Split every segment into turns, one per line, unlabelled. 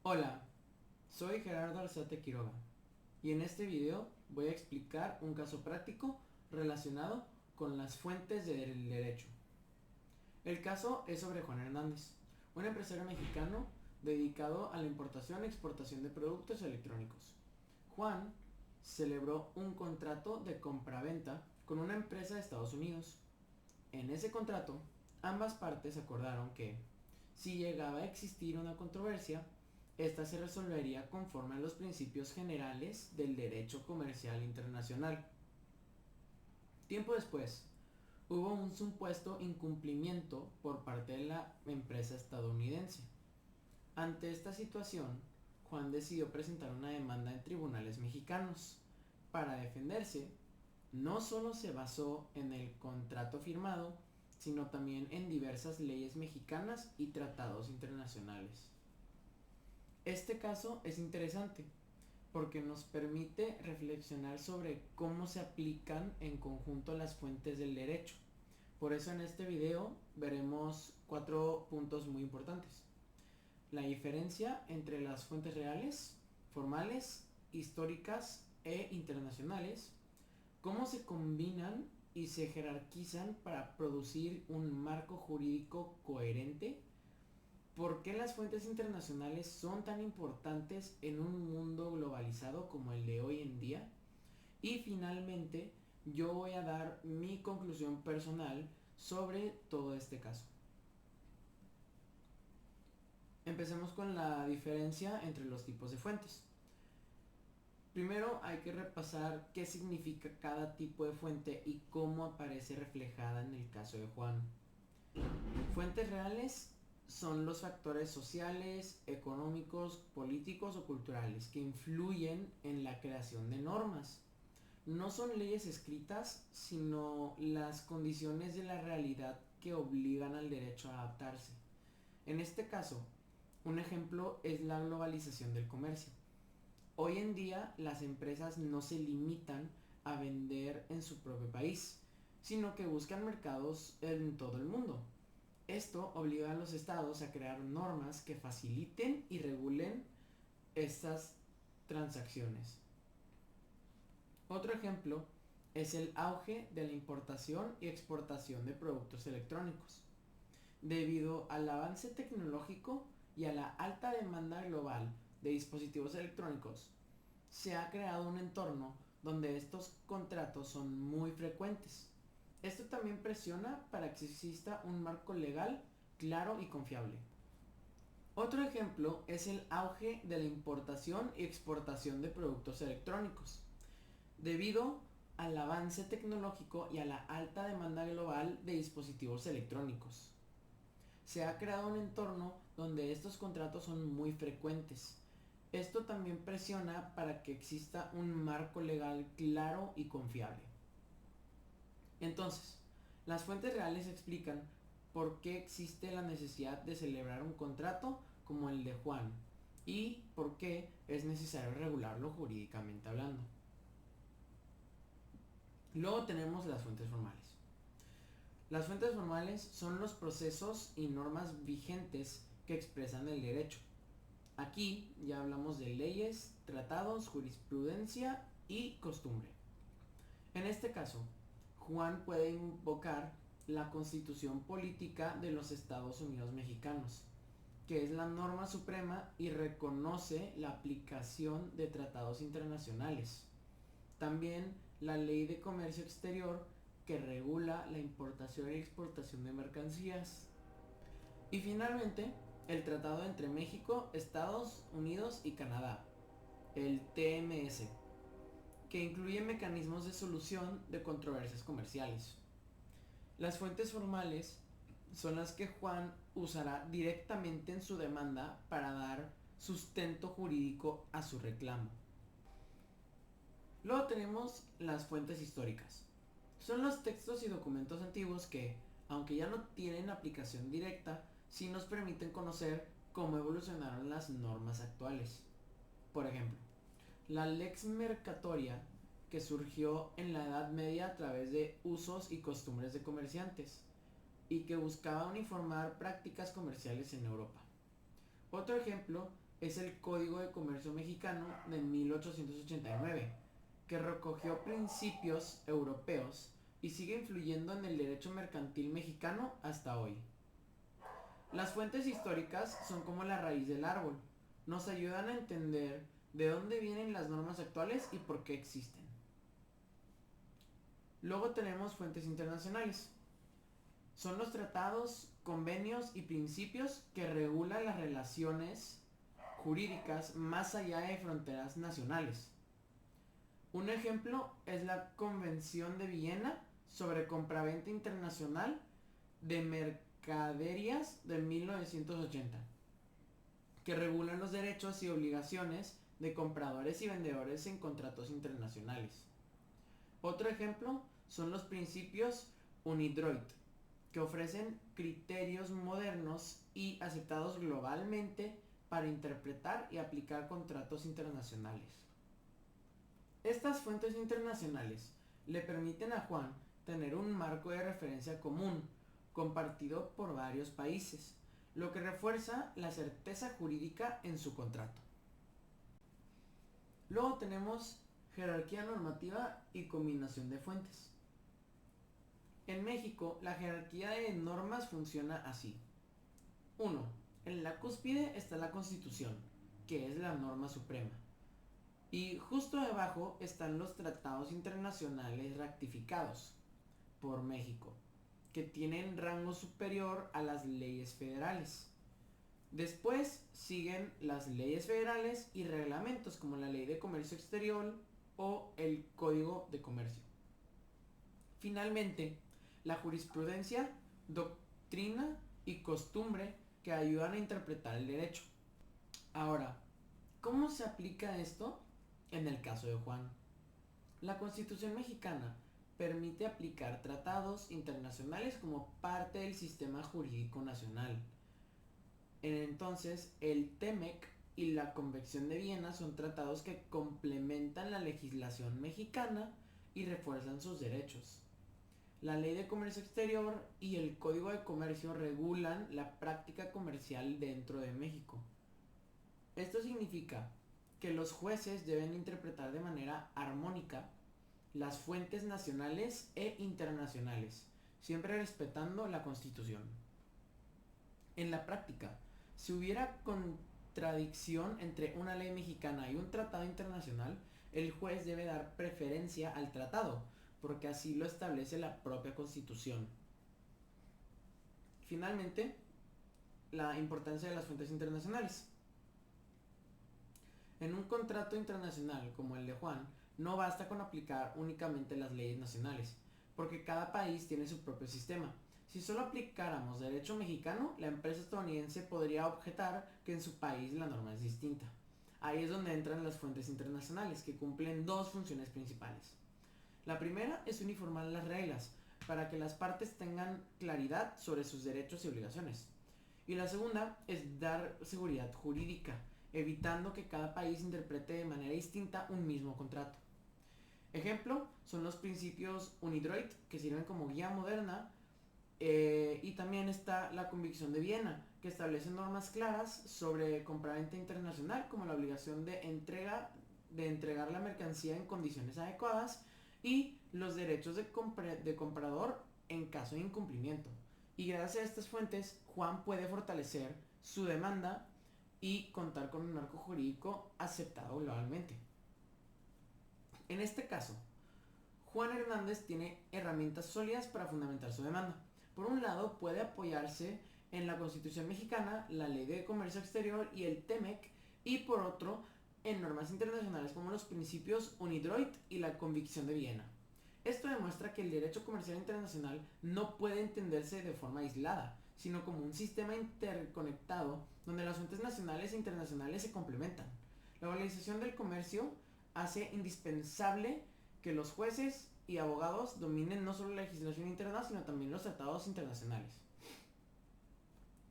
Hola, soy Gerardo Alzate Quiroga y en este video voy a explicar un caso práctico relacionado con las fuentes del derecho. El caso es sobre Juan Hernández, un empresario mexicano dedicado a la importación y exportación de productos electrónicos. Juan celebró un contrato de compraventa con una empresa de Estados Unidos. En ese contrato, ambas partes acordaron que, si llegaba a existir una controversia, esta se resolvería conforme a los principios generales del derecho comercial internacional. Tiempo después, hubo un supuesto incumplimiento por parte de la empresa estadounidense. Ante esta situación, Juan decidió presentar una demanda en tribunales mexicanos. Para defenderse, no solo se basó en el contrato firmado, sino también en diversas leyes mexicanas y tratados internacionales. Este caso es interesante porque nos permite reflexionar sobre cómo se aplican en conjunto las fuentes del derecho. Por eso en este video veremos 4 puntos muy importantes. La diferencia entre las fuentes reales, formales, históricas e internacionales, cómo se combinan y se jerarquizan para producir un marco jurídico coherente, por qué las fuentes internacionales son tan importantes en un mundo globalizado como el de hoy en día, y finalmente yo voy a dar mi conclusión personal sobre todo este caso. Empecemos con la diferencia entre los tipos de fuentes. Primero hay que repasar qué significa cada tipo de fuente y cómo aparece reflejada en el caso de Juan. Fuentes reales son los factores sociales, económicos, políticos o culturales que influyen en la creación de normas. No son leyes escritas, sino las condiciones de la realidad que obligan al derecho a adaptarse. En este caso, un ejemplo es la globalización del comercio. Hoy en día las empresas no se limitan a vender en su propio país, sino que buscan mercados en todo el mundo. Esto obliga a los estados a crear normas que faciliten y regulen estas transacciones. Otro ejemplo es el auge de la importación y exportación de productos electrónicos. Debido al avance tecnológico y a la alta demanda global de dispositivos electrónicos, se ha creado un entorno donde estos contratos son muy frecuentes. Esto también presiona para que exista un marco legal claro y confiable. Otro ejemplo es el auge de la importación y exportación de productos electrónicos. Debido al avance tecnológico y a la alta demanda global de dispositivos electrónicos, se ha creado un entorno donde estos contratos son muy frecuentes. Esto también presiona para que exista un marco legal claro y confiable. Entonces, las fuentes reales explican por qué existe la necesidad de celebrar un contrato como el de Juan y por qué es necesario regularlo jurídicamente hablando. Luego tenemos las fuentes formales. Las fuentes formales son los procesos y normas vigentes que expresan el derecho. Aquí ya hablamos de leyes, tratados, jurisprudencia y costumbre. En este caso, Juan puede invocar la Constitución Política de los Estados Unidos Mexicanos, que es la norma suprema y reconoce la aplicación de tratados internacionales. También la Ley de Comercio Exterior, que regula la importación y exportación de mercancías. Y finalmente, el tratado entre México, Estados Unidos y Canadá, el TMS, que incluye mecanismos de solución de controversias comerciales. Las fuentes formales son las que Juan usará directamente en su demanda para dar sustento jurídico a su reclamo. Luego tenemos las fuentes históricas. Son los textos y documentos antiguos que, aunque ya no tienen aplicación directa, sí nos permiten conocer cómo evolucionaron las normas actuales. Por ejemplo, la Lex Mercatoria, que surgió en la Edad Media a través de usos y costumbres de comerciantes, y que buscaba uniformar prácticas comerciales en Europa. Otro ejemplo es el Código de Comercio Mexicano de 1889, que recogió principios europeos y sigue influyendo en el derecho mercantil mexicano hasta hoy. Las fuentes históricas son como la raíz del árbol. Nos ayudan a entender de dónde vienen las normas actuales y por qué existen. Luego tenemos fuentes internacionales. Son los tratados, convenios y principios que regulan las relaciones jurídicas más allá de fronteras nacionales. Un ejemplo es la Convención de Viena sobre compraventa internacional de mercaderías de 1980, que regulan los derechos y obligaciones de compradores y vendedores en contratos internacionales. Otro ejemplo son los principios UNIDROIT, que ofrecen criterios modernos y aceptados globalmente para interpretar y aplicar contratos internacionales. Estas fuentes internacionales le permiten a Juan tener un marco de referencia común, compartido por varios países, lo que refuerza la certeza jurídica en su contrato. Luego tenemos jerarquía normativa y combinación de fuentes. En México, la jerarquía de normas funciona así. 1. En la cúspide está la Constitución, que es la norma suprema. Y justo debajo están los tratados internacionales ratificados por México, que tienen rango superior a las leyes federales. Después siguen las leyes federales y reglamentos como la Ley de Comercio Exterior o el Código de Comercio. Finalmente, la jurisprudencia, doctrina y costumbre que ayudan a interpretar el derecho. Ahora, ¿cómo se aplica esto en el caso de Juan? La Constitución mexicana permite aplicar tratados internacionales como parte del sistema jurídico nacional. Entonces, el TEMEC y la Convención de Viena son tratados que complementan la legislación mexicana y refuerzan sus derechos. La Ley de Comercio Exterior y el Código de Comercio regulan la práctica comercial dentro de México. Esto significa que los jueces deben interpretar de manera armónica las fuentes nacionales e internacionales, siempre respetando la Constitución. En la práctica, si hubiera contradicción entre una ley mexicana y un tratado internacional, el juez debe dar preferencia al tratado, porque así lo establece la propia Constitución. Finalmente, la importancia de las fuentes internacionales. En un contrato internacional como el de Juan, no basta con aplicar únicamente las leyes nacionales, porque cada país tiene su propio sistema. Si solo aplicáramos derecho mexicano, la empresa estadounidense podría objetar que en su país la norma es distinta. Ahí es donde entran las fuentes internacionales, que cumplen dos funciones principales. La primera es uniformar las reglas, para que las partes tengan claridad sobre sus derechos y obligaciones. Y la segunda es dar seguridad jurídica, evitando que cada país interprete de manera distinta un mismo contrato. Ejemplo son los principios UNIDROIT, que sirven como guía moderna, y también está la Convención de Viena, que establece normas claras sobre compraventa internacional, como la obligación de entregar la mercancía en condiciones adecuadas y los derechos de comprador en caso de incumplimiento. Y gracias a estas fuentes, Juan puede fortalecer su demanda y contar con un marco jurídico aceptado globalmente. En este caso, Juan Hernández tiene herramientas sólidas para fundamentar su demanda. Por un lado, puede apoyarse en la Constitución mexicana, la Ley de Comercio Exterior y el TEMEC, y por otro, en normas internacionales como los principios UNIDROIT y la Convención de Viena. Esto demuestra que el derecho comercial internacional no puede entenderse de forma aislada, sino como un sistema interconectado donde las fuentes nacionales e internacionales se complementan. La globalización del comercio hace indispensable que los jueces y abogados dominen no solo la legislación interna, sino también los tratados internacionales.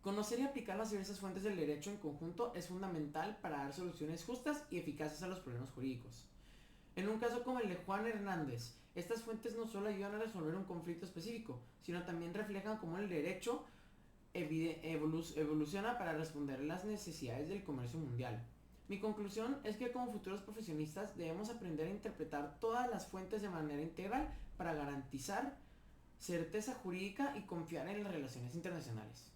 Conocer y aplicar las diversas fuentes del derecho en conjunto es fundamental para dar soluciones justas y eficaces a los problemas jurídicos. En un caso como el de Juan Hernández, estas fuentes no solo ayudan a resolver un conflicto específico, sino también reflejan cómo el derecho evoluciona para responder a las necesidades del comercio mundial. Mi conclusión es que como futuros profesionistas debemos aprender a interpretar todas las fuentes de manera integral para garantizar certeza jurídica y confiar en las relaciones internacionales.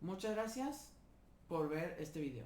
Muchas gracias por ver este video.